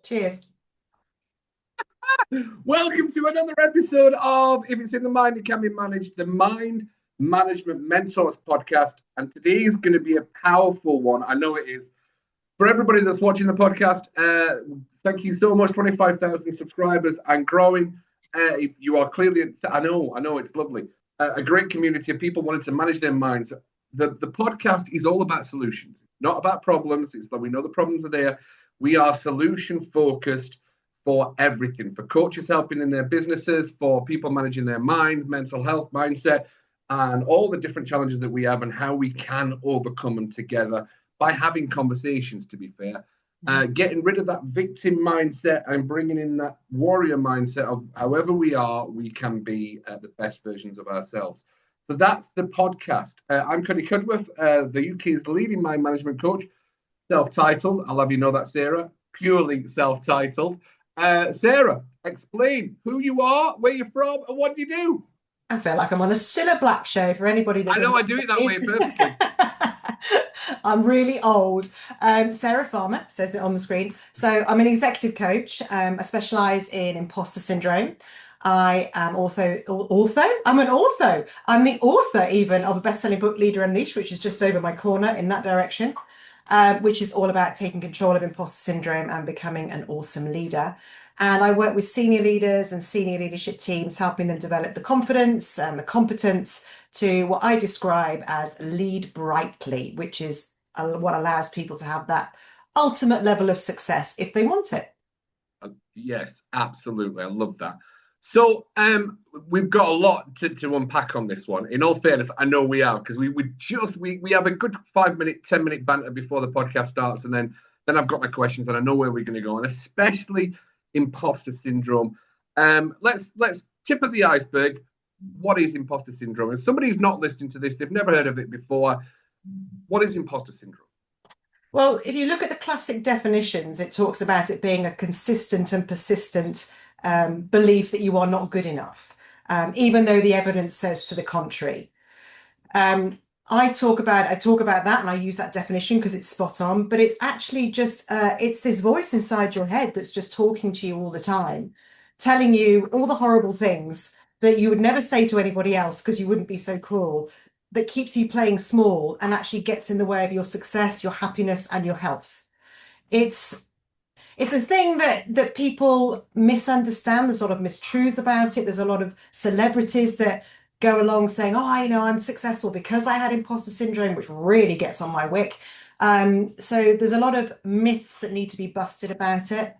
Cheers. Welcome to another episode of If It's in the Mind, It Can Be Managed, the Mind Management Mentors podcast. And today is going to be a powerful one. I know it is. For everybody that's watching the podcast, thank you so much. 25,000 subscribers and growing. If you are clearly, I know it's lovely. A great community of people wanting to manage their minds. The podcast is all about solutions, not about problems. It's that we know the problems are there. We are solution focused for everything, for coaches helping in their businesses, for people managing their minds, mental health, mindset, and all the different challenges that we have and how we can overcome them together by having conversations, to be fair. Getting rid of that victim mindset and bringing in that warrior mindset of however we are, we can be the best versions of ourselves. So that's the podcast. I'm Cuddy Cudworth, the UK's leading mind management coach, self-titled. I'll have you know that, Sarah, purely self-titled. Sarah, explain who you are, where you're from, and what do you do? I feel like I'm on a Cilla Black show for anybody that I know doesn't I do it that way purposely. I'm really old. Sarah Farmer says it on the screen. So I'm an executive coach. I specialize in imposter syndrome. I am I'm an author. I'm the author even of a best-selling book, Leader Unleashed, which is just over my corner in that direction. Which is all about taking control of imposter syndrome and becoming an awesome leader. And I work with senior leaders and senior leadership teams, helping them develop the confidence and the competence to what I describe as lead brightly, which is what allows people to have that ultimate level of success if they want it. Yes, absolutely. I love that. So we've got a lot to unpack on this one. In all fairness, I know we are, because we have a good 5-minute, 10-minute banter before the podcast starts, and then I've got my questions and I know where we're going to go, and especially imposter syndrome. Let's tip of the iceberg. What is imposter syndrome? If somebody's not listening to this, they've never heard of it before. What is imposter syndrome? Well, if you look at the classic definitions, it talks about it being a consistent and persistent belief that you are not good enough, even though the evidence says to the contrary. I talk about that, and I use that definition because it's spot on, but it's actually just it's this voice inside your head that's just talking to you all the time, telling you all the horrible things that you would never say to anybody else because you wouldn't be so cruel, that keeps you playing small and actually gets in the way of your success, your happiness, and your health. It's a thing that people misunderstand. There's a lot of mistruths about it. There's a lot of celebrities that go along saying, oh, I'm successful because I had imposter syndrome, which really gets on my wick. So there's a lot of myths that need to be busted about it.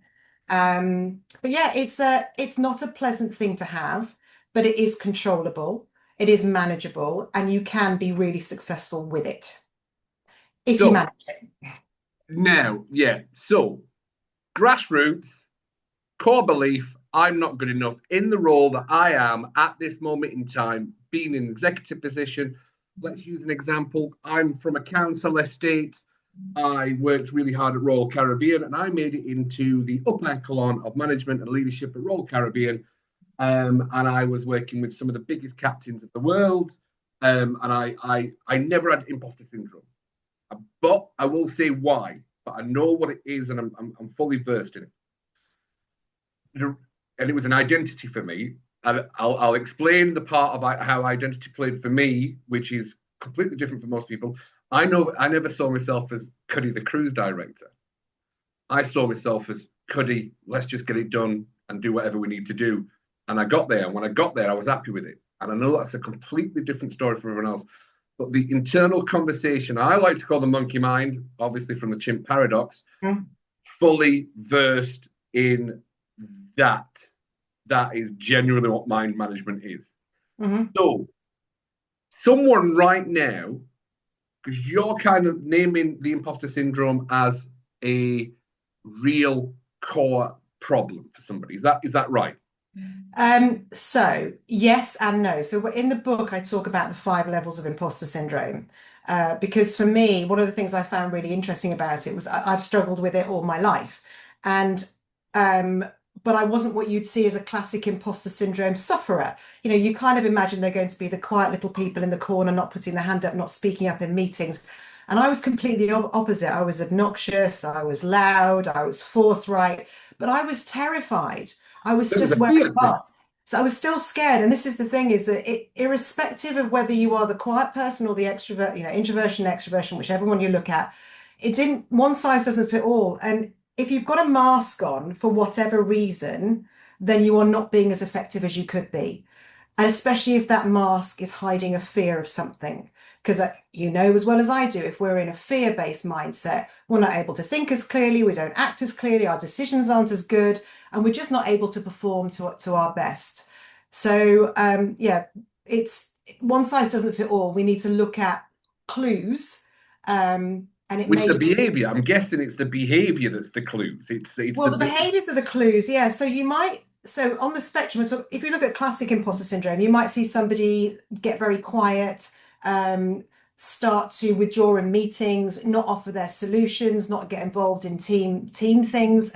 But yeah, it's not a pleasant thing to have, but it is controllable. It is manageable, and you can be really successful with it if you manage it. Now, yeah. So grassroots, core belief, I'm not good enough in the role that I am at this moment in time, being in an executive position. Let's use an example. I'm from a council estate. I worked really hard at Royal Caribbean, and I made it into the upper echelon of management and leadership at Royal Caribbean. And I was working with some of the biggest captains of the world. And I never had imposter syndrome. But I will say why. But I know what it is, and I'm fully versed in it. And it was an identity for me. And I'll explain the part about how identity played for me, which is completely different for most people. I know I never saw myself as Cuddy, the cruise director. I saw myself as Cuddy, let's just get it done and do whatever we need to do. And I got there. And when I got there, I was happy with it. And I know that's a completely different story from everyone else. But the internal conversation, I like to call the monkey mind, obviously from the chimp paradox, fully versed in that. That is genuinely what mind management is. So someone right now, because you're kind of naming the imposter syndrome as a real core problem for somebody. Is that right? So yes and no. So in the book, I talk about the 5 levels of imposter syndrome. Because for me, one of the things I found really interesting about it was I've struggled with it all my life. And but I wasn't what you'd see as a classic imposter syndrome sufferer. You kind of imagine they're going to be the quiet little people in the corner, not putting their hand up, not speaking up in meetings. And I was completely opposite. I was obnoxious, I was loud, I was forthright, but I was terrified. I was There was just a wearing fear a thing. mask. So I was still scared. And this is the thing is that irrespective of whether you are the quiet person or the extrovert, introversion, extroversion, whichever one you look at, one size doesn't fit all. And if you've got a mask on for whatever reason, then you are not being as effective as you could be. And especially if that mask is hiding a fear of something. Because you know as well as I do, if we're in a fear-based mindset, we're not able to think as clearly, we don't act as clearly, our decisions aren't as good, and we're just not able to perform to our best. So yeah, it's one size doesn't fit all. We need to look at clues, and it Which may the just behavior, I'm guessing it's the behavior that's the clues. It's well, the the behaviors are the clues, yeah. So on the spectrum, so if you look at classic imposter syndrome, you might see somebody get very quiet, um, start to withdraw in meetings, not offer their solutions, not get involved in team things,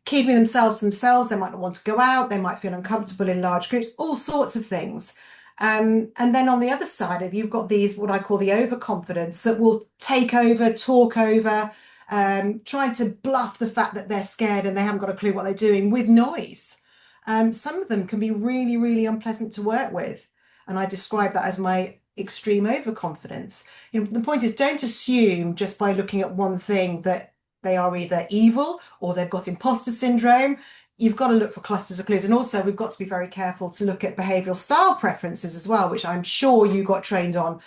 keeping themselves to themselves. They might not want to go out, they might feel uncomfortable in large groups, all sorts of things. And then on the other side of you've got these what I call the overconfidence that will take over, talk over, trying to bluff the fact that they're scared and they haven't got a clue what they're doing with noise. Some of them can be really, really unpleasant to work with. And I describe that as my extreme overconfidence. The point is, don't assume just by looking at one thing that they are either evil or they've got imposter syndrome. You've got to look for clusters of clues. And also, we've got to be very careful to look at behavioral style preferences as well, which I'm sure you got trained on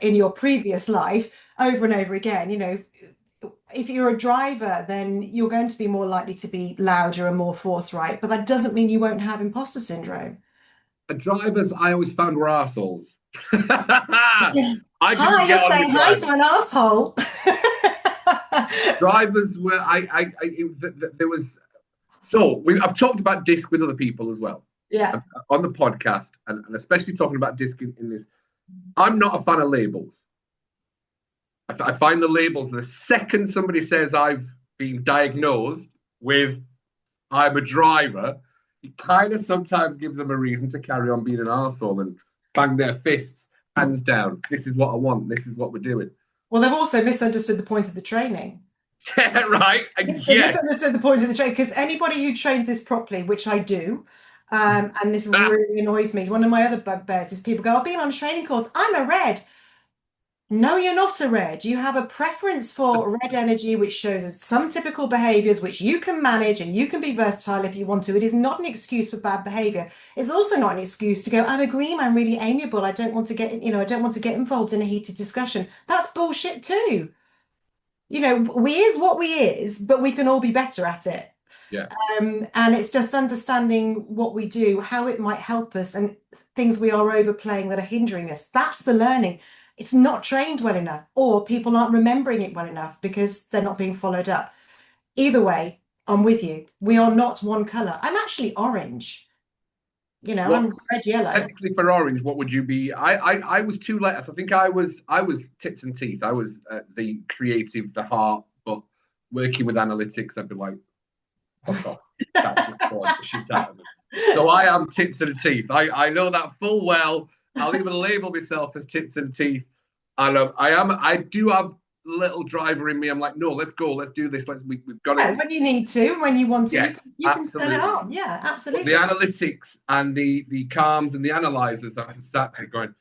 in your previous life over and over again. If you're a driver, then you're going to be more likely to be louder and more forthright, but that doesn't mean you won't have imposter syndrome. drivers I always found were arseholes. Yeah. I couldn't Hi, you're get on with saying hi to drivers. an asshole. Drivers were there was I've talked about disc with other people as well Yeah. on the podcast, and especially talking about disc in this. I'm not a fan of labels. I find the labels the second somebody says I've been diagnosed with I'm a driver, it kind of sometimes gives them a reason to carry on being an arsehole and bang their fists, hands down. This is what I want. This is what we're doing. Well, they've also misunderstood the point of the training. Yeah, right. They've Yes. misunderstood the point of the training because anybody who trains this properly, which I do, and this Ah, really annoys me. One of my other bugbears is people go, I've been on a training course. I'm a red. No, you're not a red. You have a preference for red energy, which shows us some typical behaviors which you can manage and you can be versatile if you want to. It is not an excuse for bad behavior. It's also not an excuse to go, I'm a green, I'm really amiable. I don't want to get, I don't want to get involved in a heated discussion. That's bullshit too. We is what we is, but we can all be better at it. yeah. And it's just understanding what we do, how it might help us, and things we are overplaying that are hindering us. That's the learning. It's not trained well enough, or people aren't remembering it well enough because they're not being followed up. Either way, I'm with you. We are not one color. I'm actually orange. I'm What's red yellow. technically for orange? What would you be? I was two letters. I think I was tits and teeth. I was the creative, the heart, but working with analytics, I'd be like, fuck off. That's just boring the shit out of me. So I am tits and teeth. I know that full well. I'll even label myself as tits and teeth. And I do have little driver in me. I'm like, no, let's go, let's do this. We've got Yeah, it. when you need to, when you want to, Yes, you can turn it absolutely. on. Yeah, But the absolutely. analytics and the calms and the analyzers, I sat there going,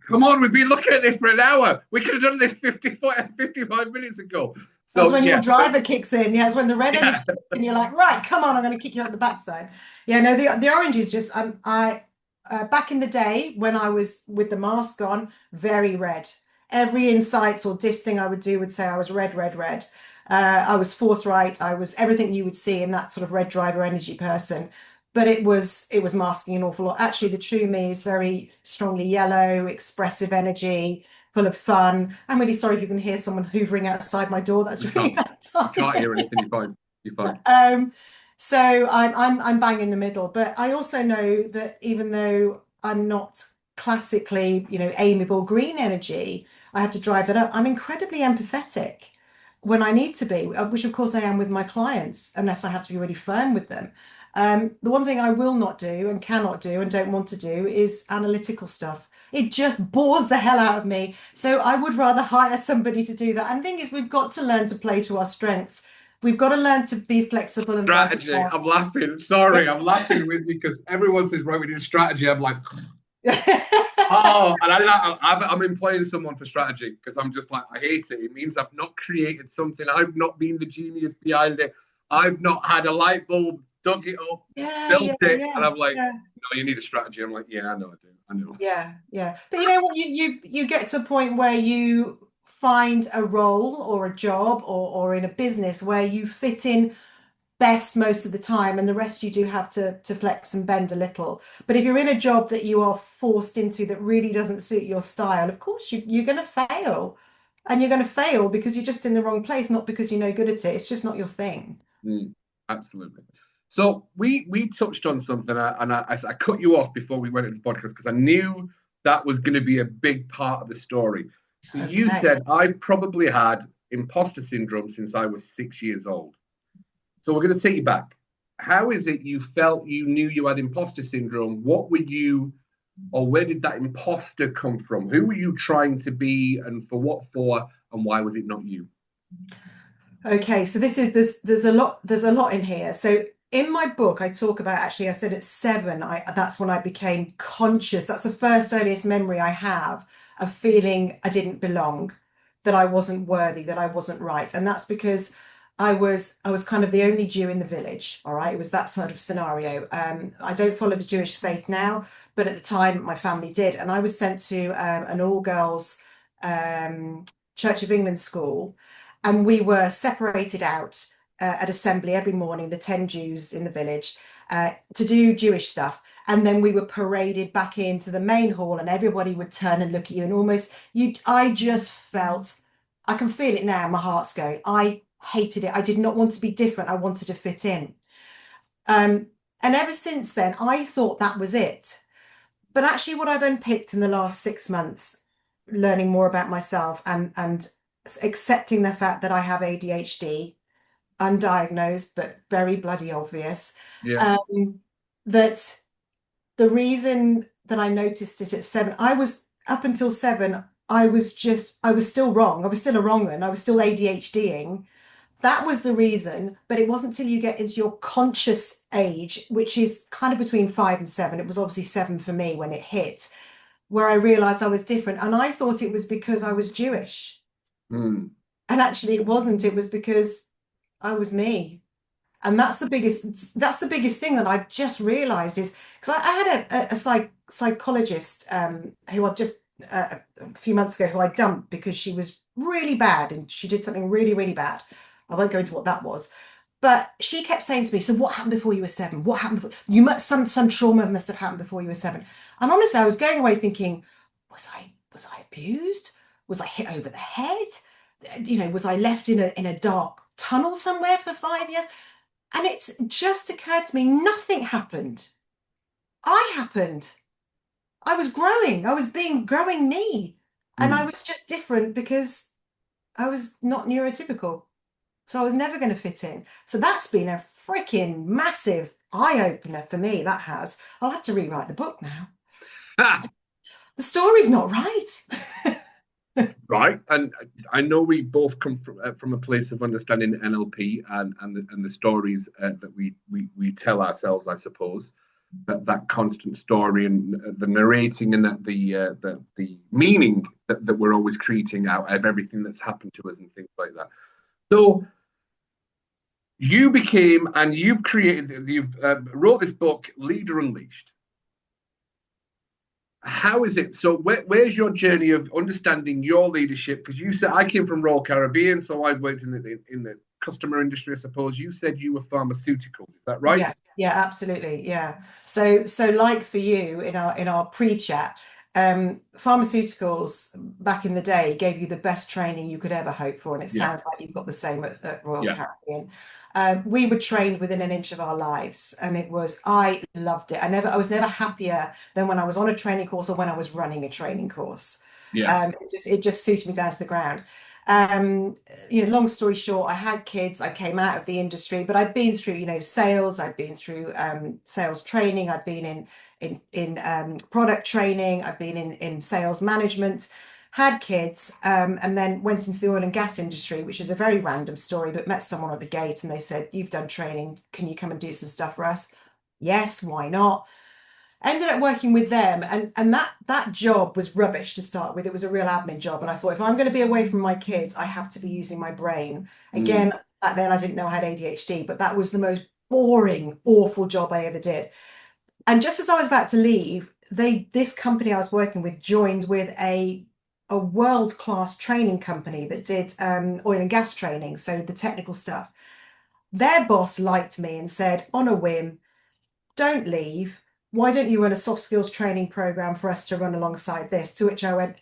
come on, we've been looking at this for an hour. We could have done this 55 minutes ago. That's So when your yeah, driver kicks in. Yeah, it's when the red energy yeah, kicks in. You're like, right, come on, I'm going to kick you out the backside. Yeah, no, the orange is just I back in the day when I was with the mask on, very red. Every insights or diss thing I would do would say I was red, red, red. I was forthright. I was everything you would see in that sort of red driver energy person. But it was masking an awful lot. Actually, the true me is very strongly yellow, expressive energy, full of fun. I'm really sorry if you can hear someone hoovering outside my door. That's really no, bad can't timing. hear anything. You're fine. You're fine. So I'm bang in the middle, but I also know that even though I'm not classically, amiable green energy, I have to drive that up. I'm incredibly empathetic when I need to be, which of course I am with my clients, unless I have to be really firm with them. The one thing I will not do and cannot do and don't want to do is analytical stuff. It just bores the hell out of me. So I would rather hire somebody to do that. And the thing is, we've got to learn to play to our strengths. We've got to learn to be flexible and Strategy. versatile. I'm laughing. Sorry, I'm laughing with you because everyone says, right, we need a strategy. I'm like, oh, and I'm employing someone for strategy because I'm just like, I hate it. It means I've not created something. I've not been the genius behind it. I've not had a light bulb, dug it up, Yeah, built yeah, it. And yeah, I'm like, yeah. no, you need a strategy. I'm like, yeah, I know I do. I know. Yeah, yeah. But you know what? You get to a point where you find a role or a job or in a business where you fit in best most of the time, and the rest you do have to flex and bend a little. But if you're in a job that you are forced into that really doesn't suit your style, of course you're going to fail. And you're going to fail because you're just in the wrong place, not because you're no good at it. It's just not your thing. Mm, absolutely. So we touched on something, I cut you off before we went into the podcast because I knew that was going to be a big part of the story. So you Okay. said I've probably had imposter syndrome since I was 6 years old. So we're going to take you back. How is it you felt you knew you had imposter syndrome? What were you, or where did that imposter come from? Who were you trying to be, and for what for, and why was it not you? Okay, so there's a lot in here. So in my book, I talk about actually I said at 7, that's when I became conscious. That's the first earliest memory I have of feeling I didn't belong, that I wasn't worthy, that I wasn't right. And that's because I was kind of the only Jew in the village. All right. It was that sort of scenario. I don't follow the Jewish faith now, but at the time my family did. And I was sent to an all-girls um, Church of England school, and we were separated out at assembly every morning, the 10 Jews in the village, to do Jewish stuff. And then we were paraded back into the main hall, and everybody would turn and look at you, and almost I just felt, I can feel it now, my heart's going. I hated it. I did not want to be different. I wanted to fit in. Um, and ever since then, I thought that was it. But actually, what I've unpicked in the last 6 months, learning more about myself and accepting the fact that I have ADHD, undiagnosed but very bloody obvious, Yeah. um, that the reason that I noticed it at 7, I was up until 7, I was still wrong. I was still a wrong one. I was still ADHDing. That was the reason, but it wasn't until you get into your conscious age, which is kind of between 5 and 7. It was obviously 7 for me when it hit, where I realized I was different. And I thought it was because I was Jewish. Mm, And actually it wasn't. It was because I was me. And that's the biggest thing that I've just realized is because I had psychologist who I've just a few months ago who I dumped because she was really bad and she did something really, really bad. I won't go into what that was. But she kept saying to me, "So what happened before you were 7? What happened before you must some trauma must have happened before you were 7." And honestly, I was going away thinking, was I abused? Was I hit over the head? Was I left in a dark tunnel somewhere for 5 years? And it's just occurred to me, nothing happened. I happened. I was growing. I was being growing me. And I mm. was just different because I was not neurotypical. So I was never going to fit in. So that's been a freaking massive eye opener for me. That has. I'll have to rewrite the book now. Ah, The story's not right. right. And I know we both come from a place of understanding NLP and the stories that we tell ourselves, I suppose. That constant story and the narrating and that the meaning that we're always creating out of everything that's happened to us and things like that. So you became and you've wrote this book, Leader Unleashed. How is it? So where's your journey of understanding your leadership? Because you said I came from Royal Caribbean, so I worked in the customer industry. I suppose you said you were pharmaceuticals. Is that right? Yeah, yeah, absolutely. Yeah. So like for you in our pre-chat, pharmaceuticals back in the day gave you the best training you could ever hope for, and it Yeah, sounds like you've got the same at Royal yeah, Caribbean. We were trained within an inch of our lives, and I loved it. I was never happier than when I was on a training course or when I was running a training course. yeah. It just suited me down to the ground. Um, long story short, I had kids, I came out of the industry, but I'd been through, sales, I'd been through sales training, I'd been in product training, I've been in sales management, had kids, and then went into the oil and gas industry, which is a very random story, but met someone at the gate and they said, "You've done training, can you come and do some stuff for us?" Yes, why not? Ended up working with them, and that job was rubbish to start with. It was a real admin job, and I thought if I'm going to be away from my kids, I have to be using my brain. Again, Mm. back then I didn't know I had ADHD, but that was the most boring, awful job I ever did. And just as I was about to leave, this company I was working with joined with a world-class training company that did oil and gas training, so the technical stuff. Their boss liked me and said, on a whim, don't leave. Why don't you run a soft skills training program for us to run alongside this? To which I went,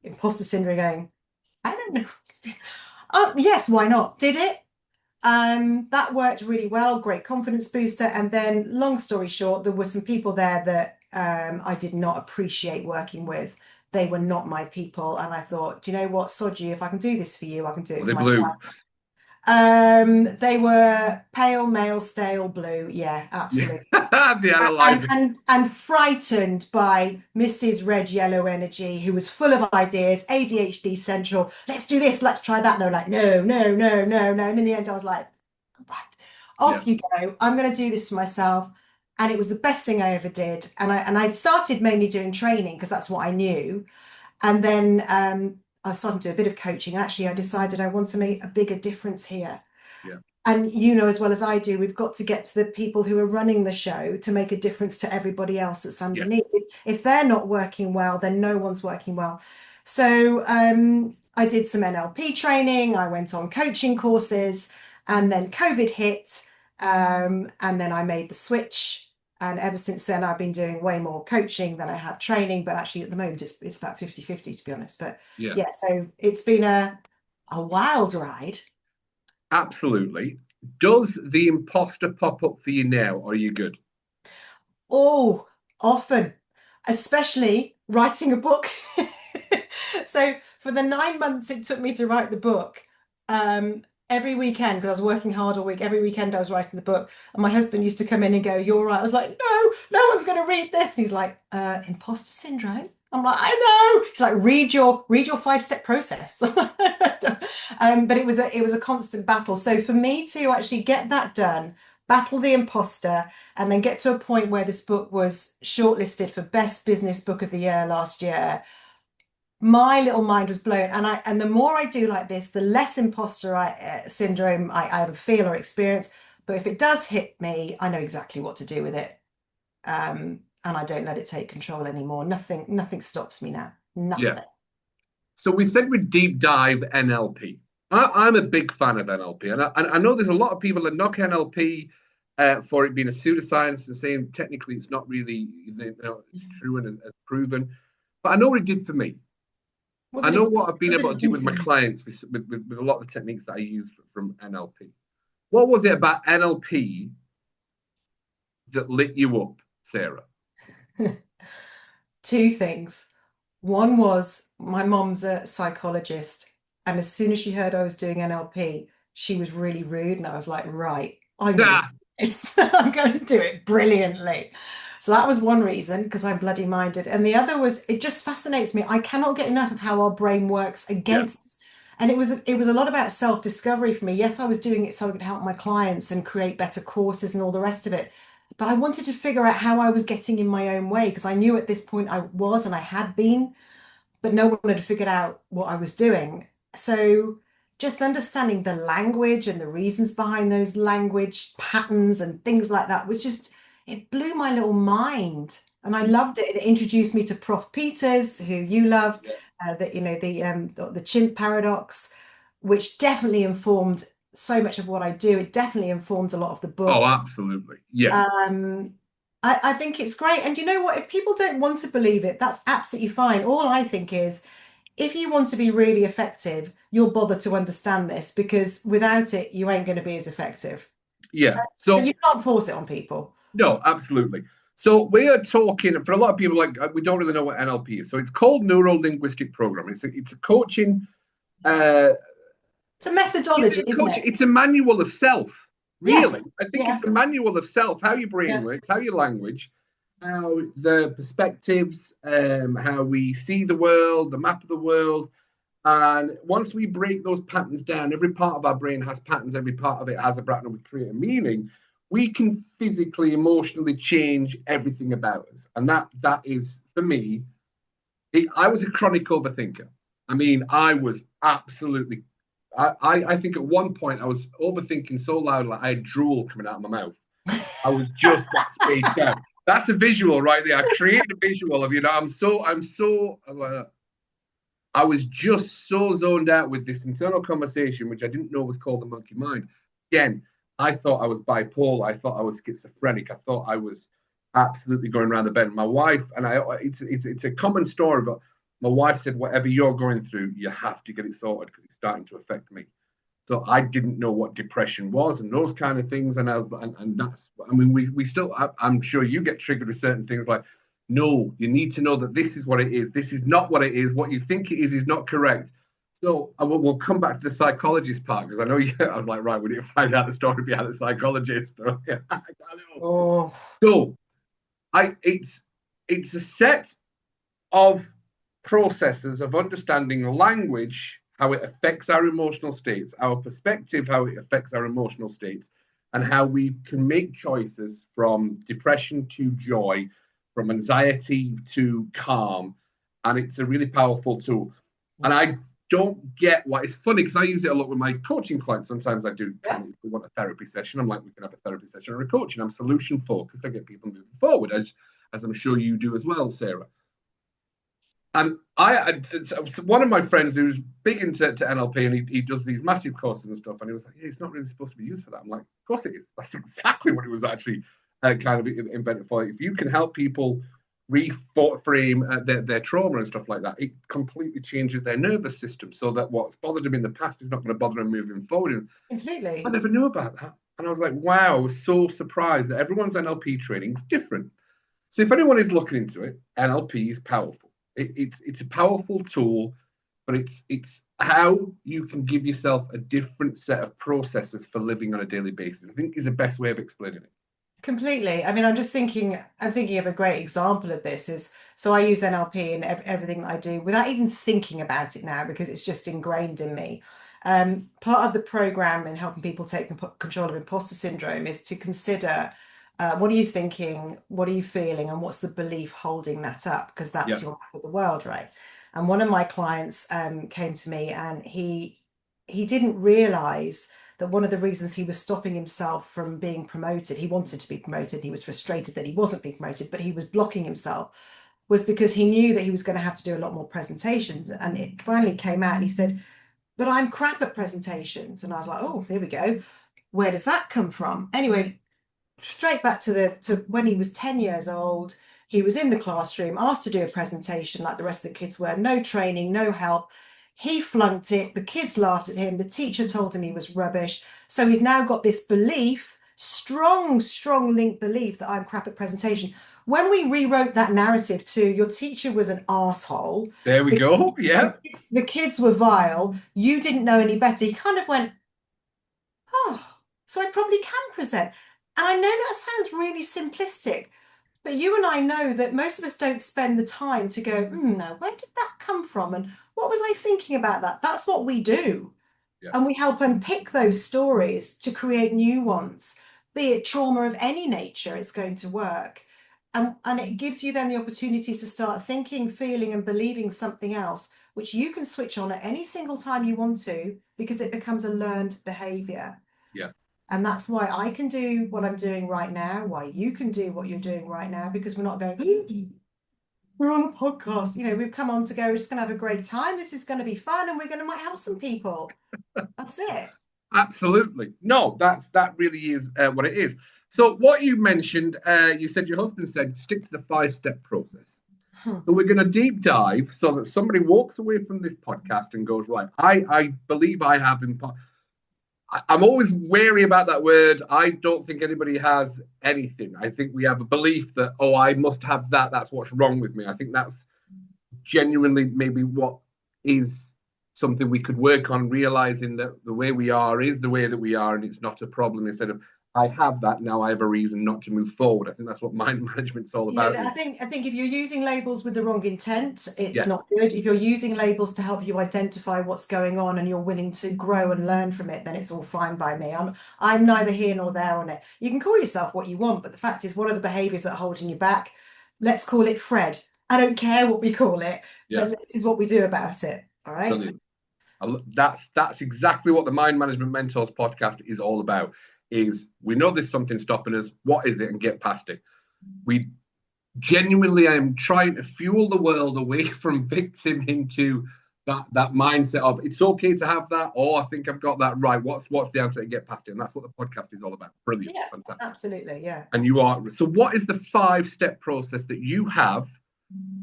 imposter syndrome, going, I don't know. Oh, yes, why not? Did it? That worked really well, great confidence booster. And then, long story short, there were some people there that I did not appreciate working with. They were not my people. And I thought, do you know what, sod you, if I can do this for you, I can do Were it they for myself. blue? They were pale, male, stale, blue. Yeah, Yeah. absolutely. The and analyzer. and frightened by Mrs. Red Yellow Energy, who was full of ideas, ADHD central. Let's do this, let's try that. And they were like, no, no, no, no, no. And in the end, I was like, right, Yeah. off you go. I'm going to do this for myself. And it was the best thing I ever did. And I'd started mainly doing training because that's what I knew. And then I started to do a bit of coaching. And actually, I decided I want to make a bigger difference here. Yeah. And as well as I do, we've got to get to the people who are running the show to make a difference to everybody else that's Yeah. underneath. If they're not working well, then no one's working well. So I did some NLP training, I went on coaching courses, and then COVID hit. And then I made the switch. And ever since then, I've been doing way more coaching than I have training. But actually, at the moment, it's about 50-50, to be honest. But Yeah. yeah, so it's been a wild ride. Absolutely. Does the imposter pop up for you now? Or are you good? Oh, often, especially writing a book. So for the 9 months it took me to write the book, every weekend, because I was working hard all week, every weekend I was writing the book, and my husband used to come in and go, "You're right." I was like, "No, no one's going to read this." And he's like, "Imposter syndrome." I'm like, "I know." He's like, "Read your 5-step process." But it was a constant battle. So for me to actually get that done, battle the imposter, and then get to a point where this book was shortlisted for Best Business Book of the Year last year, my little mind was blown. And the more I do like this, the less imposter syndrome I ever feel or experience. But if it does hit me, I know exactly what to do with it. And I don't let it take control anymore. Nothing stops me now. Yeah. Nothing. So we said we'd deep dive NLP. I'm a big fan of NLP, and I know there's a lot of people that knock NLP for it being a pseudoscience and saying technically it's not really, it's true and as proven. But I know what it did for me. What I did know it what I've been what did able to it do do with for my you? clients with a lot of the techniques that I use from NLP. What was it about NLP that lit you up, Sarah? Two things. One was my mom's a psychologist, and as soon as she heard I was doing NLP, she was really rude, and I was like, right, I'm going to do Ah, this. I'm going to do it brilliantly. So that was one reason, because I'm bloody minded. And the other was it just fascinates me. I cannot get enough of how our brain works yeah, against us. And it was a lot about self-discovery for me. Yes, I was doing it so I could help my clients and create better courses and all the rest of it. But I wanted to figure out how I was getting in my own way because I knew at this point I was and I had been, but no one had figured out what I was doing. So just understanding the language and the reasons behind those language patterns and things like that was just, it blew my little mind. And I loved it. It introduced me to Prof. Peters, who you love, yeah. the chimp paradox, which definitely informed so much of what I do. It definitely informed a lot of the Oh, book. absolutely. Yeah, Um, I think it's great. And you know what? If people don't want to believe it, that's absolutely fine. All I think is if you want to be really effective, you'll bother to understand this because without it, you ain't going to be as effective. yeah. But you So can't force it on people. no, absolutely. So we are talking for a lot of people like we don't really know what NLP is. So it's called neuro linguistic programming. It's a coaching uh, It's a methodology, isn't it? it's a manual of self, really. Yes. I think Yeah. it's a manual of self, how your brain Yeah. works, how your language, how the perspectives, how we see the world, the map of the world. And once we break those patterns down, every part of our brain has patterns, every part of it has a pattern, and we create a meaning. We can physically, emotionally change everything about us. And that is, for me, I was a chronic overthinker. I mean, I was absolutely. I think at one point I was overthinking so loud, like I had drool coming out of my mouth. I was just that spaced out. That's a visual right there. I created a visual of, I was just so zoned out with this internal conversation, which I didn't know was called the monkey mind. Again, I thought I was bipolar. I thought I was schizophrenic. I thought I was absolutely going around the bend. My wife and it's a common story, but my wife said, "Whatever you're going through, you have to get it sorted because it's starting to affect me." So I didn't know what depression was and those kind of things. And I was, and that's, I mean, we still, I'm sure you get triggered with certain things like, no, you need to know that this is what it is. This is not what it is. What you think it is not correct. So we'll come back to the psychologist part because I know you, I was like, right, we need to find out the story behind the psychologist. I know. Oh, So it's a set of processes of understanding language, how it affects our emotional states, our perspective, how it affects our emotional states, and how we can make choices from depression to joy, from anxiety to calm. And it's a really powerful tool. And yes. I don't get why it's funny because I use it a lot with my coaching clients. Sometimes I do Yeah. kind of want a therapy session. I'm like, we can have a therapy session or a coaching. I'm solution focused. I get people moving forward, as I'm sure you do as well, Sarah. And one of my friends who's big into NLP and he does these massive courses and stuff. And he was like, yeah, it's not really supposed to be used for that. I'm like, of course it is. That's exactly what it was actually kind of invented for. If you can help people reframe their trauma and stuff like that, it completely changes their nervous system so that what's bothered them in the past is not going to bother them moving forward. And I Completely. never knew about that. And I was like, wow, I was so surprised that everyone's NLP training is different. So if anyone is looking into it, NLP is powerful. It's a powerful tool, but it's how you can give yourself a different set of processes for living on a daily basis. I think is the best way of explaining it. Completely. I mean, I'm thinking of a great example of this is, so I use NLP in everything that I do without even thinking about it now because it's just ingrained in me. Part of the program in helping people take control of imposter syndrome is to consider what are you thinking, what are you feeling, and what's the belief holding that up? Because that's Yeah, your map of the world, right? And one of my clients came to me and he didn't realize that one of the reasons he was stopping himself from being promoted, he wanted to be promoted, he was frustrated that he wasn't being promoted, but he was blocking himself, was because he knew that he was going to have to do a lot more presentations. And it finally came out and he said, but I'm crap at presentations. And I was like, oh, here we go. Where does that come from? Anyway, straight back to the to when he was 10 years old. He was in the classroom, asked to do a presentation like the rest of the kids were, no training, no help. He flunked it. The kids laughed at him. The teacher told him he was rubbish. So he's now got this belief, strong link belief that I'm crap at presentation. When we rewrote that narrative to your teacher was an asshole, there we the, go. Yeah, the kids were vile, you didn't know any better. He kind of went, oh, so I probably can present. And I know that sounds really simplistic, but you and I know that most of us don't spend the time to go, no, where did that come from? And what was I thinking about that? That's what we do. yeah, And we help unpick those stories to create new ones, be it trauma of any nature, it's going to work. And it gives you then the opportunity to start thinking, feeling, and believing something else, which you can switch on at any single time you want to, because it becomes a learned behavior. yeah. And that's why I can do what I'm doing right now, why you can do what you're doing right now, because we're not going, we're on a podcast. You know, we've come on to go, we're just going to have a great time. This is going to be fun and we're going to might help some people. That's it. Absolutely. No, that really is what it is. So what you mentioned, you said your husband said stick to the 5-step process. Hmm. So we're going to deep dive so that somebody walks away from this podcast and goes, right, I believe I have I'm always wary about that word. I don't think anybody has anything. I think we have a belief that, oh, I must have that. That's what's wrong with me. I think that's genuinely maybe what is something we could work on, realizing that the way we are is the way that we are, and it's not a problem. Instead of I have that now, I have a reason not to move forward. I think that's what mind management's all about. Yeah, I think if you're using labels with the wrong intent, it's Yes, not good. If you're using labels to help you identify what's going on and you're willing to grow and learn from it, then it's all fine by me. I'm neither here nor there on it. You can call yourself what you want, but the fact is, what are the behaviors that are holding you back? Let's call it Fred. I don't care what we call it, yeah, but this is what we do about it. All right. brilliant. That's exactly what the Mind Management Mentors podcast is all about. Is we know there's something stopping us. What is it? And get past it. We genuinely am trying to fuel the world away from victim into that mindset of it's okay to have that. Oh, I think I've got that right. What's the answer to get past it? And that's what the podcast is all about. Brilliant, Yeah, fantastic. absolutely. Yeah. And you are so. What is the 5-step process that you have,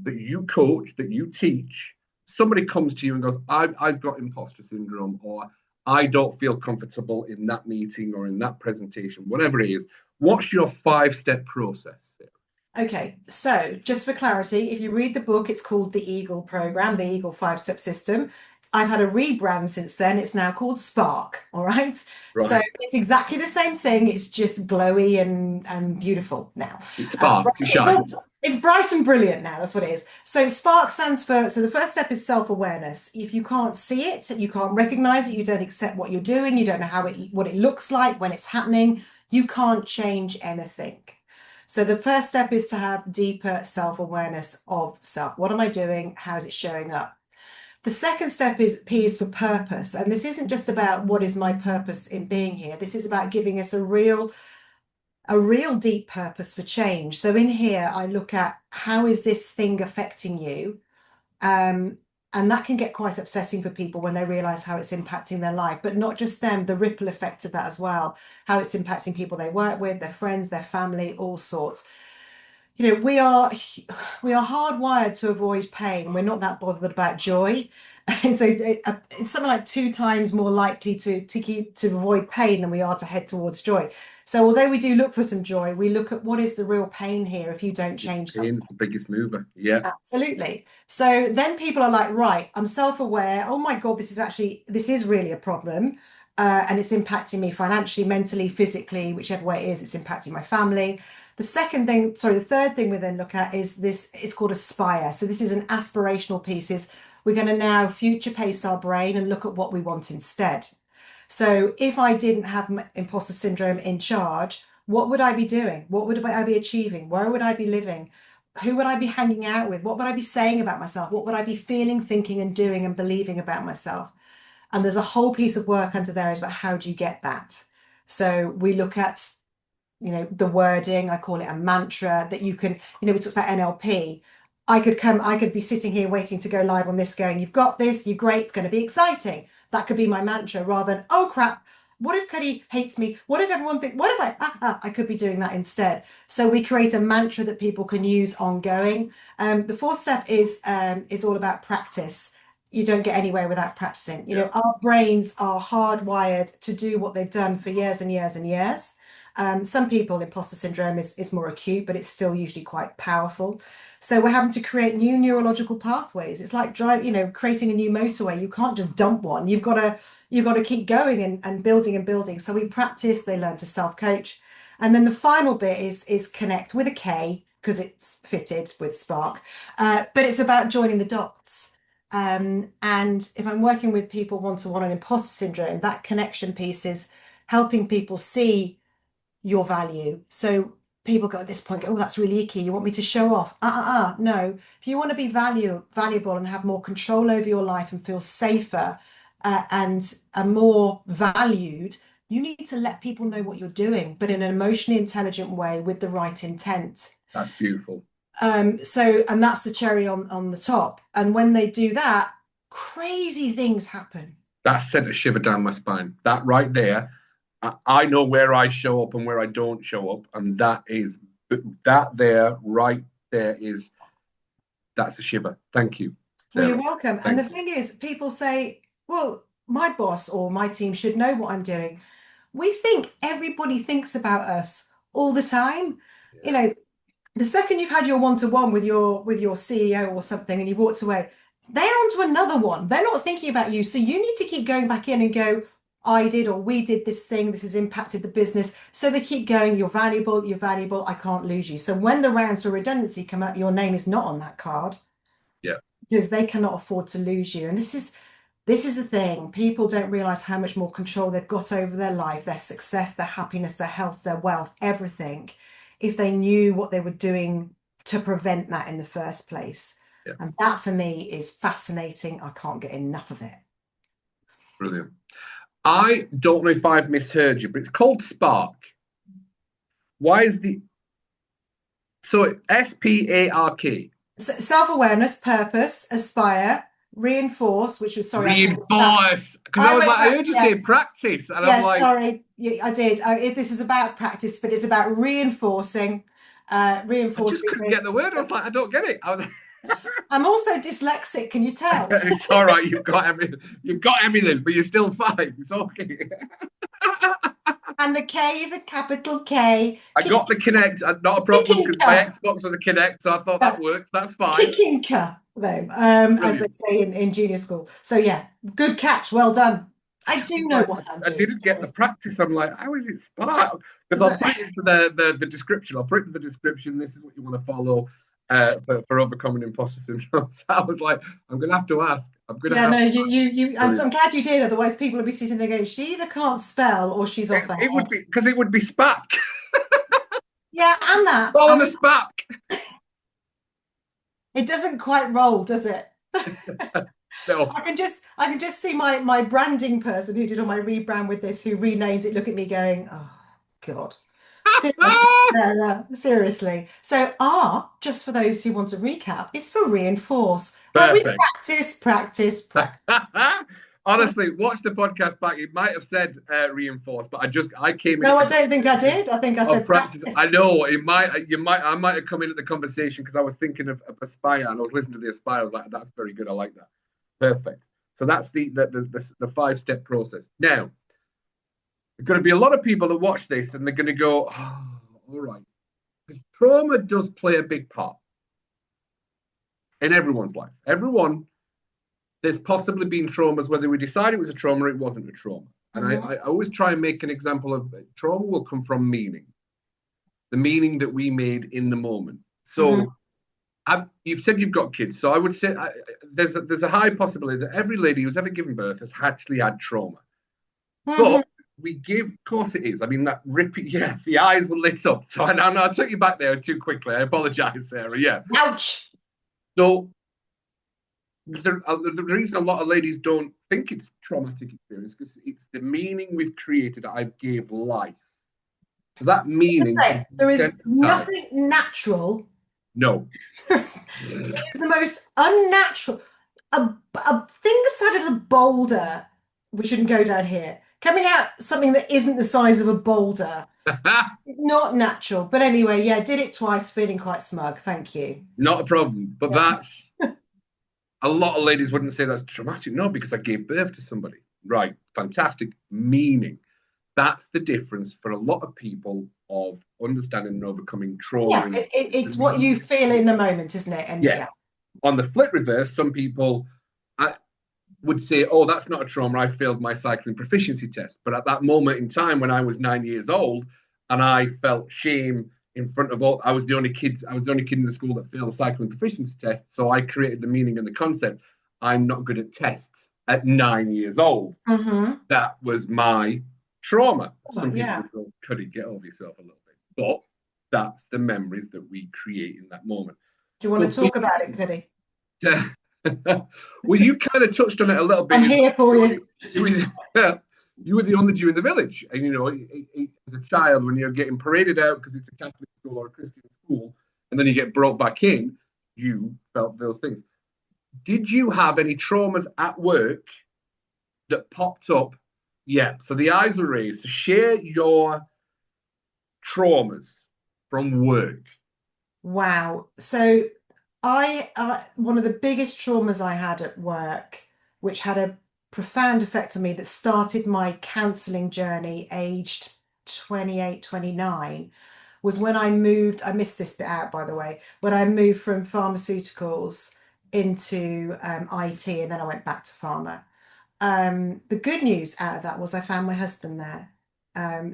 that you coach, that you teach? Somebody comes to you and goes, I've got imposter syndrome, or I don't feel comfortable in that meeting or in that presentation, whatever it is. What's your 5-step process? Okay, so just for clarity, if you read the book, it's called the Eagle Program, the Eagle 5-step system. I've had a rebrand since then. It's now called S.P.A.R.K, all right? So Right. it's exactly the same thing. It's just glowy and beautiful now. It sparks, it shines. It's bright and brilliant now. That's what it is. So S.P.A.R.K stands for, so the first step is self-awareness. If you can't see it, you can't recognize it, you don't accept what you're doing, you don't know what it looks like when it's happening, you can't change anything. So the first step is to have deeper self-awareness of self. What am I doing? How is it showing up? The second step is P is for purpose. And this isn't just about what is my purpose in being here. This is about giving us a real deep purpose for change. So in here, I look at how is this thing affecting you? Um, and that can get quite upsetting for people when they realize how it's impacting their life, but not just them, the ripple effect of that as well, how it's impacting people they work with, their friends, their family, all sorts. You know, we are hardwired to avoid pain. We're not that bothered about joy. And so it's something like 2 times more likely to avoid pain than we are to head towards joy. So although we do look for some joy, we look at what is the real pain here if you don't change something. Pain's the biggest mover. Yeah. Absolutely. So then people are like, right, I'm self-aware. Oh my God, this is really a problem. And it's impacting me financially, mentally, physically, whichever way it is, it's impacting my family. The third thing we then look at is this, it's called Aspire. So this is an aspirational piece, is we're going to now future pace our brain and look at what we want instead. So if I didn't have imposter syndrome in charge, what would I be doing? What would I be achieving? Where would I be living? Who would I be hanging out with? What would I be saying about myself? What would I be feeling, thinking, and doing and believing about myself? And there's a whole piece of work under there is about how do you get that? So we look at, the wording. I call it a mantra that you can, we talked about NLP. I could be sitting here waiting to go live on this going, you've got this, you're great, it's going to be exciting. That could be my mantra rather than, oh crap, what if Cuddy hates me? What if everyone thinks, what if I could be doing that instead. So we create a mantra that people can use ongoing. The fourth step is all about practice. You don't get anywhere without practicing. Our brains are hardwired to do what they've done for years and years and years. Some people, imposter syndrome is more acute, but it's still usually quite powerful. So we're having to create new neurological pathways. It's like creating a new motorway. You can't just dump one. You've got to keep going and building and building. So we practice, they learn to self-coach. And then the final bit is connect with a K, because it's fitted with S.P.A.R.K. But it's about joining the dots. And if I'm working with people one-to-one on imposter syndrome, that connection piece is helping people see your value. So people go at this point, go, oh, that's really icky. You want me to show off? No. If you want to be valuable and have more control over your life and feel safer and are more valued, you need to let people know what you're doing, but in an emotionally intelligent way with the right intent. That's beautiful. And that's the cherry on the top. And when they do that, crazy things happen. That sent a shiver down my spine. That right there, I know where I show up and where I don't show up, and that's a shiver. Thank you, Well, Sarah. you're welcome. And the thing is, people say, well, my boss or my team should know what I'm doing. We think everybody thinks about us all the time. Yeah. The second you've had your one-to-one with your CEO or something and you walked away, they're on to another one. They're not thinking about you. So you need to keep going back in and go, I did or we did this thing. This has impacted the business. So they keep going, you're valuable, I can't lose you. So when the rounds for redundancy come up, your name is not on that card Yeah, because they cannot afford to lose you. And this is the thing. People don't realize how much more control they've got over their life, their success, their happiness, their health, their wealth, everything, if they knew what they were doing to prevent that in the first place. yeah, And that for me is fascinating. I can't get enough of it. brilliant. I don't know if I've misheard you, but it's called S.P.A.R.K. Why is the so S.P.A.R.K? Self-awareness, purpose, aspire, reinforce, which was sorry, I called it that. Reinforce, because I was like, I heard you Yeah, say practice, and I'm yes, like, sorry, yeah, I did. This was about practice, but it's about reinforcing, I just reinforcing. couldn't get the word. I was like, I don't get it. I was, I'm also dyslexic. Can you tell? it's all right. You've got everything, but you're still fine. It's okay. And the K is a capital K. I got the Kinect, not a problem because my Kickinka. Xbox was a Kinect, so I thought that works. That's fine. Kickinka, though, as they Brilliant. say in junior school. So yeah, good catch. Well done. I Just do was know like, what I'm I doing. didn't get the practice. I'm like, how is it Spark? Because I'll put it into the description. I'll put it in the description. This is what you want to follow for overcoming imposter syndrome. So I was like, I'm going to have to ask. I'm going to Yeah, have no, to. I'm glad you did. Otherwise, people would be sitting there going, she either can't spell or she's off her It would head. be because it would be SPAC. Yeah, and that. All I on a mean, SPAC. it doesn't quite roll, does it? No. I can just see my branding person who did all my rebrand with this, who renamed it, look at me going, oh God. Seriously, Sarah, seriously. So R, just for those who want to recap, is for reinforce. Like we Perfect. practice, practice, practice. Honestly, watch the podcast back. It might have said reinforce, but I came in No, at I the don't think I did. I think I of said practice. practice. I know I might have come in at the conversation because I was thinking of Aspire and I was listening to the Aspire. I was like, that's very good. I like that. Perfect. So that's the 5-step process. Now, there's going to be a lot of people that watch this and they're going to go, oh, all right, because trauma does play a big part in everyone's life. Everyone, there's possibly been traumas, whether we decide it was a trauma or it wasn't a trauma. And Mhm, I always try and make an example of trauma will come from meaning, the meaning that we made in the moment. mhm, So you've said you've got kids, so I would say there's a high possibility that every lady who's ever given birth has actually had trauma. But mhm. we give, of course it is. I mean, that repeat, yeah, the eyes were lit up. So I took you back there too quickly. I apologize, Sarah. Yeah. Ouch. So the reason a lot of ladies don't think it's traumatic experience because it's the meaning we've created that I gave life. So that meaning can Right. be There is desensitized. nothing natural. No. It's the most unnatural. A thing the size of a boulder. We shouldn't go down here. Coming out something that isn't the size of a boulder. Not natural. But anyway, yeah, did it twice, feeling quite smug. Thank you. Not a problem. But Yeah. that's a lot of ladies wouldn't say that's traumatic. No, because I gave birth to somebody. Right. Fantastic. Meaning. That's the difference for a lot of people of understanding and overcoming trauma. Yeah, And the it's what you meaning. feel in the moment, isn't it? And Yeah. yeah. On the flip reverse, some people would say, oh, that's not a trauma. I failed my cycling proficiency test. But at that moment in time when I was 9 years old and I felt shame in front of all, I was the only kid in the school that failed the cycling proficiency test. So I created the meaning and the concept. I'm not good at tests at 9 years old. Hmm. That was my trauma. Some people Yeah. would go, Cuddy, get over yourself a little bit. But that's the memories that we create in that moment. Do you want So to talk about it, Cuddy? yeah. Well, you kind of touched on it a little bit. I'm In here for you. you, you were the only Jew in the village, and as a child, when you're getting paraded out because it's a Catholic school or a Christian school, and then you get brought back in, you felt those things. Did you have any traumas at work that popped up? Yeah. So the eyes were raised. So share your traumas from work. Wow. So I one of the biggest traumas I had at work, which had a profound effect on me that started my counseling journey aged 28, 29, was when I moved. I missed this bit out, by the way, when I moved from pharmaceuticals into IT, and then I went back to pharma. The good news out of that was I found my husband there.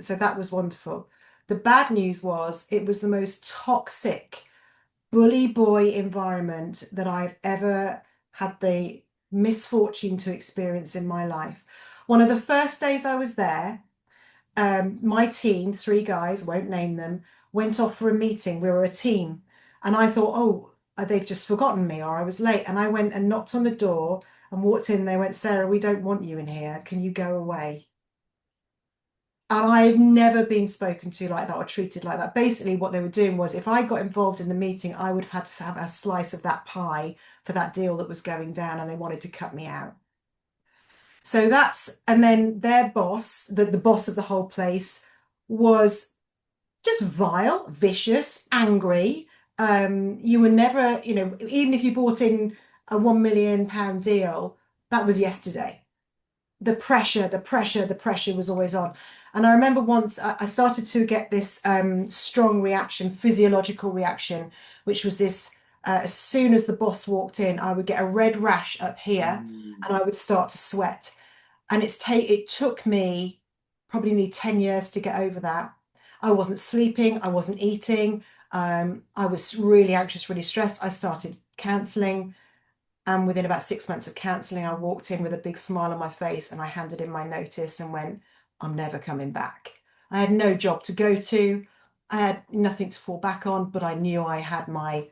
So that was wonderful. The bad news was it was the most toxic bully boy environment that I've ever had the misfortune to experience in my life. One of the first days I was there, my team, three guys, won't name them, went off for a meeting. We were a team. And I thought, oh, they've just forgotten me or I was late. And I went and knocked on the door and walked in. They went, Sarah, we don't want you in here. Can you go away? And I've never been spoken to like that or treated like that. Basically, what they were doing was if I got involved in the meeting, I would have had to have a slice of that pie for that deal that was going down, and they wanted to cut me out. So that's, and then their boss, the boss of the whole place, was just vile, vicious, angry. You were never, even if you bought in a £1 million deal, that was yesterday. The pressure was always on. And I remember once I started to get this strong reaction, physiological reaction, which was this as soon as the boss walked in, I would get a red rash up here Mm. and I would start to sweat. And it took me probably nearly 10 years to get over that. I wasn't sleeping, I wasn't eating. I was really anxious, really stressed. I started counseling. And within about 6 months of counselling, I walked in with a big smile on my face and I handed in my notice and went, I'm never coming back. I had no job to go to. I had nothing to fall back on, but I knew I had my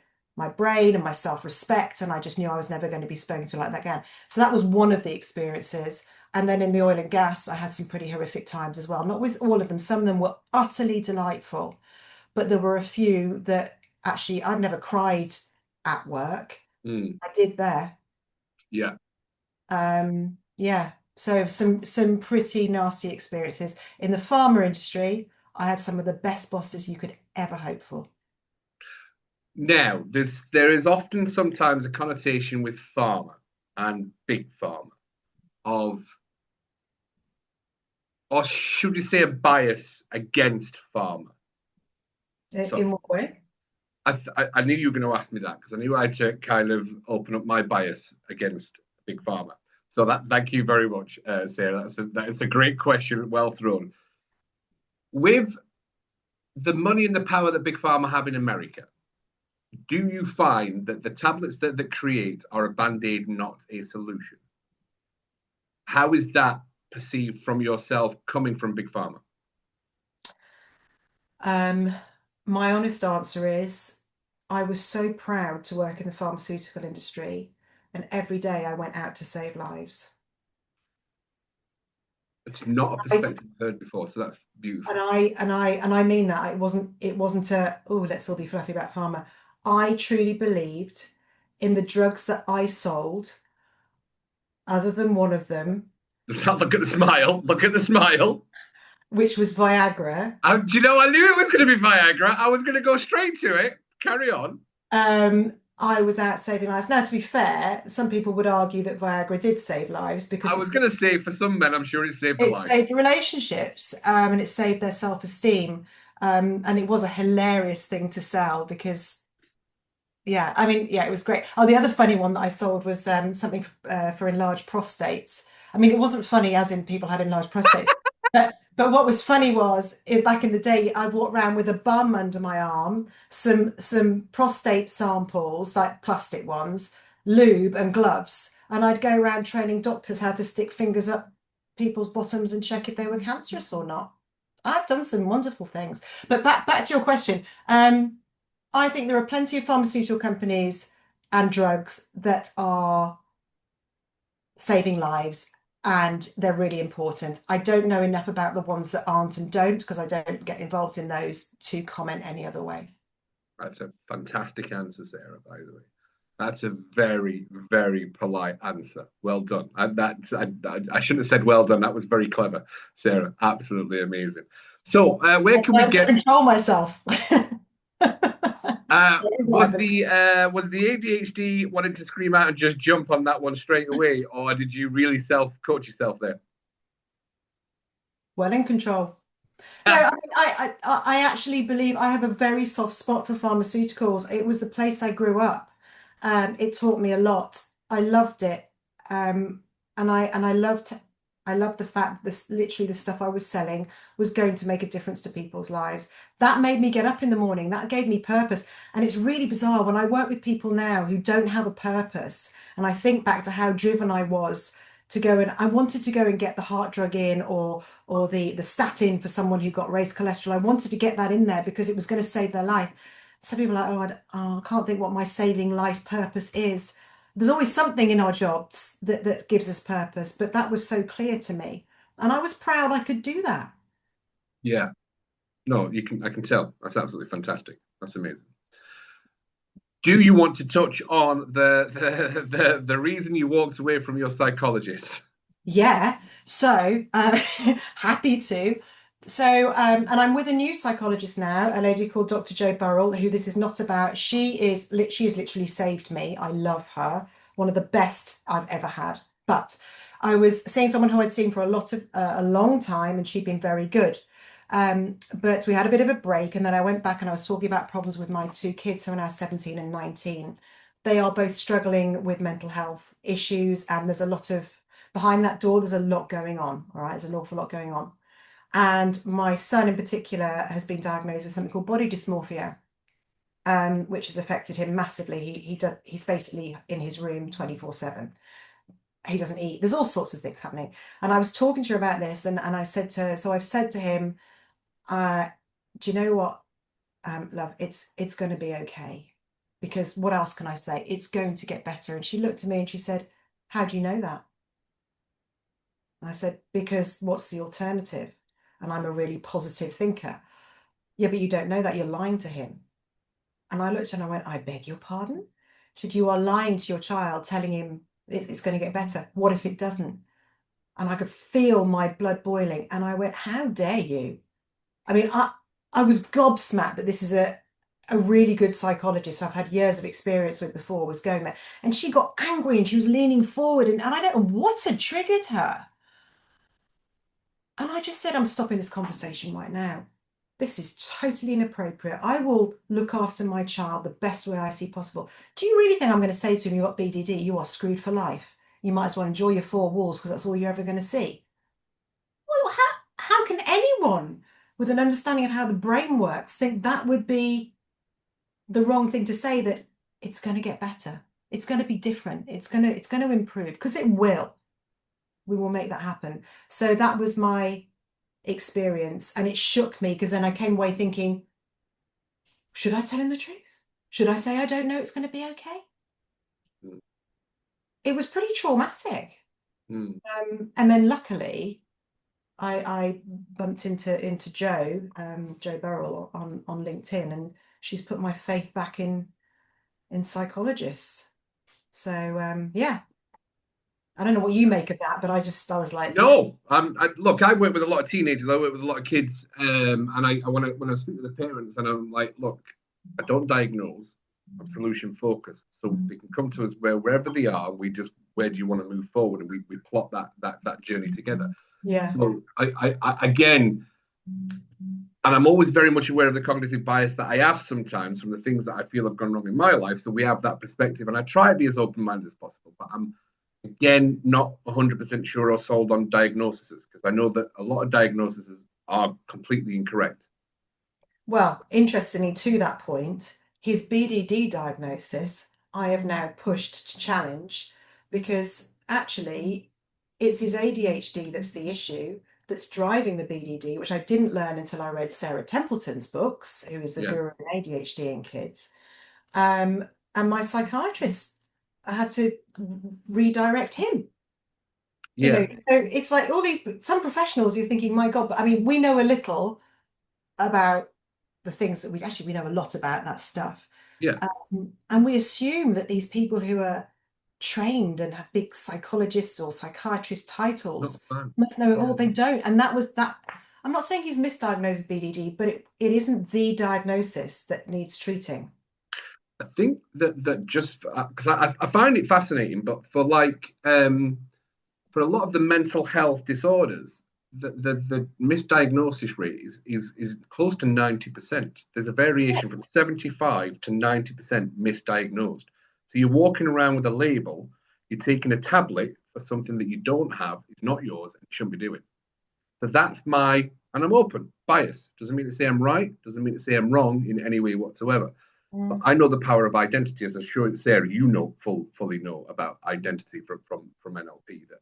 brain and my self-respect, and I just knew I was never going to be spoken to like that again. So that was one of the experiences. And then in the oil and gas, I had some pretty horrific times as well. Not with all of them. Some of them were utterly delightful, but there were a few that actually I've never cried at work. Mm. I did there. Yeah. Yeah, so some pretty nasty experiences. In the pharma industry, I had some of the best bosses you could ever hope for. Now, there is often sometimes a connotation with pharma and big pharma of, or should we say, a bias against pharma. So In what way? I knew you were going to ask me that because I knew I had to kind of open up my bias against big pharma. So that thank you very much, Sarah. That's a great question, well thrown. With the money and the power that big pharma have in America, do you find that the tablets that they create are a band-aid, not a solution? How is that perceived from yourself coming from big pharma? Um, my honest answer is I was so proud to work in the pharmaceutical industry, and every day I went out to save lives. It's not a I, perspective I've heard before, so that's and beautiful. I mean that it wasn't a, oh, let's all be fluffy about pharma. I truly believed in the drugs that I sold, other than one of them, Look at the smile. Look at the smile. which was Viagra. Do you know, I knew it was going to be Viagra. I was going to go straight to it. Carry on. I was out saving lives. Now, to be fair, some people would argue that Viagra did save lives because I was going to say, for some men, I'm sure it saved a it life. saved relationships, and it saved their self-esteem. And it was a hilarious thing to sell because, yeah, I mean, yeah, it was great. Oh, the other funny one that I sold was something for enlarged prostates. I mean, it wasn't funny as in people had enlarged prostates, but what was funny was back in the day, I walked around with a bum under my arm, some prostate samples, like plastic ones, lube and gloves, and I'd go around training doctors how to stick fingers up people's bottoms and check if they were cancerous or not. I've done some wonderful things. But back to your question. I think there are plenty of pharmaceutical companies and drugs that are saving lives and they're really important. I don't know enough about the ones that aren't and don't because I don't get involved in those to comment any other way. That's a fantastic answer, Sarah, by the way. That's a very, very polite answer. Well done. I shouldn't have said well done. That was very clever, Sarah. Absolutely amazing. So, where I can we learned to get? control myself. Was the ADHD wanting to scream out and just jump on that one straight away, or did you really self coach yourself there? Well in control. No, I actually believe I have a very soft spot for pharmaceuticals. It was the place I grew up. It taught me a lot. I loved it. Um, and I loved the fact that this literally the stuff I was selling was going to make a difference to people's lives. That made me get up in the morning. That gave me purpose. And it's really bizarre when I work with people now who don't have a purpose. And I think back to how driven I was to go, and I wanted to go and get the heart drug in, or the statin for someone who got raised cholesterol. I wanted to get that in there because it was going to save their life. Some people are like, I can't think what my saving life purpose is. There's always something in our jobs that gives us purpose, but that was so clear to me. And I was proud I could do that. Yeah. No, you can. I can tell. That's absolutely fantastic. That's amazing. Do you want to touch on the reason you walked away from your psychologist? Yeah, so happy to. And I'm with a new psychologist now, a lady called Dr. Jo Burrell, who this is not about. She has literally saved me. I love her, one of the best I've ever had. But I was seeing someone who I'd seen for a long time, and she'd been very good. But we had a bit of a break, and then I went back and I was talking about problems with my two kids who are now 17 and 19. They are both struggling with mental health issues, and there's a lot of behind that door, there's a lot going on. All right, there's an awful lot going on. And my son in particular has been diagnosed with something called body dysmorphia, which has affected him massively. He's basically in his room 24/7. He doesn't eat. There's all sorts of things happening. And I was talking to her about this, and I said to her, so I've said to him, uh, do you know what, love, it's going to be okay. Because what else can I say? It's going to get better. And she looked at me and she said, how do you know that? And I said, because what's the alternative? And I'm a really positive thinker. Yeah, but you don't know that. You're lying to him. And I looked at her and I went, I beg your pardon? She said, you are lying to your child, telling him it's going to get better. What if it doesn't? And I could feel my blood boiling. And I went, how dare you? I mean, I was gobsmacked that this is a really good psychologist who I've had years of experience with before was going there. And she got angry and she was leaning forward, and I don't know what had triggered her. And I just said, I'm stopping this conversation right now. This is totally inappropriate. I will look after my child the best way I see possible. Do you really think I'm going to say to him, you've got BDD, you are screwed for life? You might as well enjoy your four walls because that's all you're ever going to see. Well, how can anyone with an understanding of how the brain works think that would be the wrong thing to say, that it's going to get better? It's going to be different. It's going to improve, because it will. We will make that happen. So that was my experience, and it shook me because then I came away thinking, should I tell him the truth? Should I say I don't know, it's going to be okay? Mm. It was pretty traumatic. Mm. And then luckily I bumped into Jo Burrell on LinkedIn, and she's put my faith back in psychologists. So yeah, I don't know what you make of that, but I was like, yeah. No, look, I work with a lot of teenagers. I work with a lot of kids, and I when I speak to the parents, and I'm like, look, I don't diagnose. I'm solution focused, so they can come to us wherever they are. We just, where do you want to move forward, and we plot that journey together. Yeah. So I again, and I'm always very much aware of the cognitive bias that I have sometimes from the things that I feel have gone wrong in my life. So we have that perspective, and I try to be as open minded as possible. But I'm again not 100% sure or sold on diagnoses, because I know that a lot of diagnoses are completely incorrect. Well, interestingly, to that point, his BDD diagnosis, I have now pushed to challenge, because actually it's his ADHD that's the issue, that's driving the BDD, which I didn't learn until I read Sarah Templeton's books, who is the Yeah, guru in ADHD in kids. Um, and my psychiatrist, I had to redirect him. yeah, So it's like all these, some professionals, you're thinking, my God, but I mean, we know a little about the things that we know a lot about that stuff. yeah. And we assume that these people who are trained and have big psychologists or psychiatrist Not titles fun. must know it Yeah. all. They don't. And that was that. I'm not saying he's misdiagnosed with BDD, but it isn't the diagnosis that needs treating. I think that just because I find it fascinating, but for a lot of the mental health disorders, the misdiagnosis rate is close to 90%. There's a variation from 75 to 90% misdiagnosed. So you're walking around with a label, you're taking a tablet for something that you don't have, it's not yours, and you shouldn't be doing. So that's and I'm open, bias. Doesn't mean to say I'm right, doesn't mean to say I'm wrong in any way whatsoever. But I know the power of identity, as I'm sure Sarah, you know, fully know about identity from NLP. That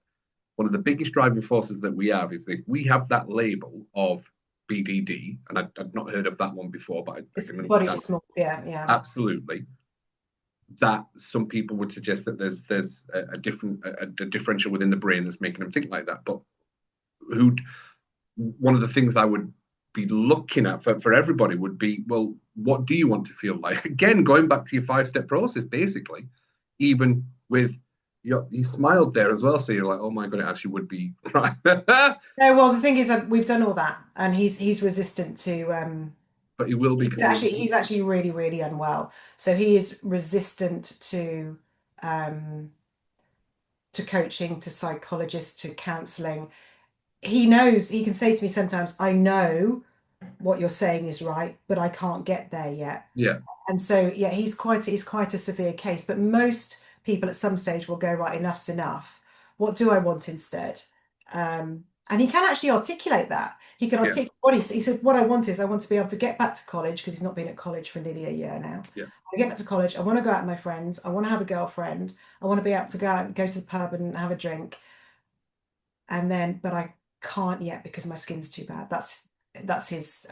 one of the biggest driving forces that we have is if we have that label of BDD, and I've not heard of that one before, but I It's can body understand dysmorphia, yeah. absolutely that some people would suggest that there's a differential within the brain that's making them think like that. But who one of the things I would be looking at for everybody would be, well, what do you want to feel like? Again, going back to your 5-step process, basically, even with you smiled there as well, so you're like, oh my god, it actually would be right. No, well, the thing is, we've done all that, and he's resistant to. But he will be He's actually really, really unwell. So he is resistant to coaching, to psychologists, to counselling. He knows, he can say to me sometimes, I know what you're saying is right, but I can't get there yet. Yeah. And so, yeah, he's quite a severe case. But most people at some stage will go, right, enough's enough. What do I want instead? And he can actually articulate that. He can articulate what he said. What I want is I want to be able to get back to college, because he's not been at college for nearly a year now. Yeah. I get back to college. I want to go out with my friends. I want to have a girlfriend. I want to be able to go out and go to the pub and have a drink. And then, but I can't yet because my skin's too bad. That's his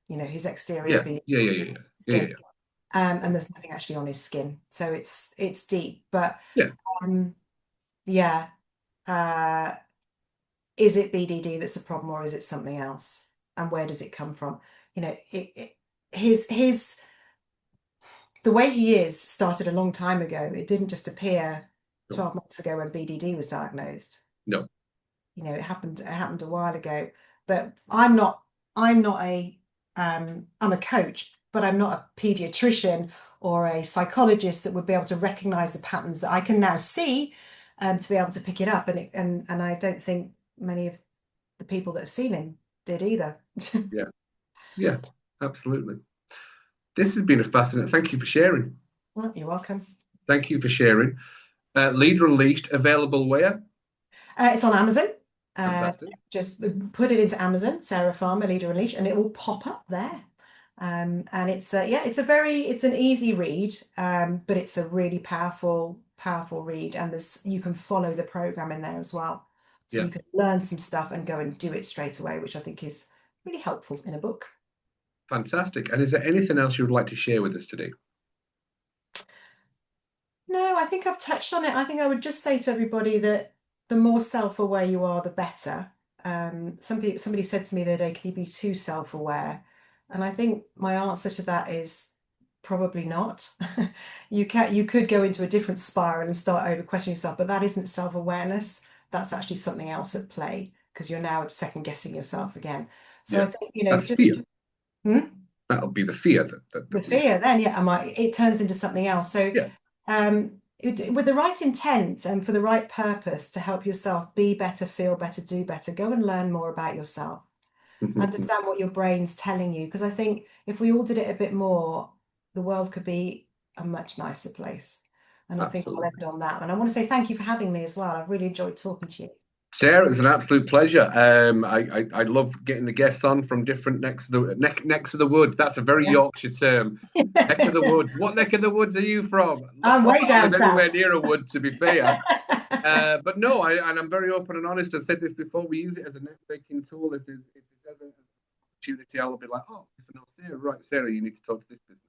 his exterior being skin. And there's nothing actually on his skin, so it's deep. But yeah, is it BDD that's a problem, or is it something else? And where does it come from? You know, his the way he is started a long time ago. It didn't just appear 12 months ago when BDD was diagnosed. No. You know, it happened a while ago. But I'm not a I'm a coach, but I'm not a pediatrician or a psychologist that would be able to recognize the patterns that I can now see, to be able to pick it up. And I don't think many of the people that have seen him did either. Yeah, absolutely. This has been a fascinating. Thank you for sharing. Well, you're welcome. Thank you for sharing. Leader Unleashed, available where? It's on Amazon. Fantastic. Just put it into Amazon, Sarah Farmer, Leader Unleashed, and it will pop up there. And it's it's an easy read, but it's a really powerful read, and you can follow the program in there as well. So you can learn some stuff and go and do it straight away, which I think is really helpful in a book. Fantastic. And is there anything else you would like to share with us today? No, I think I've touched on it. I think I would just say to everybody that the more self-aware you are, the better. Somebody said to me the other day, can you be too self-aware? And I think my answer to that is probably not. You could go into a different spiral and start over questioning yourself, but that isn't self-awareness. That's actually something else at play, because you're now second guessing yourself again. So I think, that's fear. Hmm? That'll be the fear the fear. Then it turns into something else. So with the right intent and for the right purpose to help yourself be better, feel better, do better, go and learn more about yourself. Understand what your brain's telling you, because I think if we all did it a bit more, the world could be a much nicer place. And I think I'll end on that. And I want to say thank you for having me as well. I've really enjoyed talking to you. Sarah, it's an absolute pleasure. I love getting the guests on from different necks of the woods. That's a very Yorkshire term. Neck of the woods. What neck of the woods are you from? I'm way down south. Anywhere near a wood, to be fair. But no, I'm very open and honest. I've said this before. We use it as a networking tool. If there's ever an opportunity, I'll be like, oh, listen, Sarah, right, Sarah, you need to talk to this business.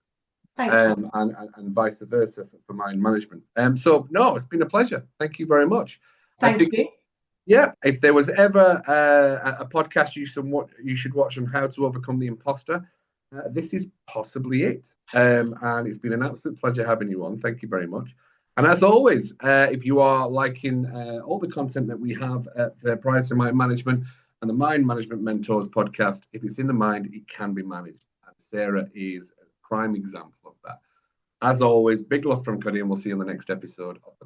Thank you. And vice versa for mind management. So no, it's been a pleasure. Thank you very much. Thank you. Yeah, if there was ever a podcast you should watch on how to overcome the imposter, this is possibly it. And it's been an absolute pleasure having you on. Thank you very much. And as always, if you are liking all the content that we have at Prior to Mind Management and the Mind Management Mentors podcast, if it's in the mind, it can be managed. And Sarah is a prime example of that. As always, big love from Cuddy, and we'll see you in the next episode of the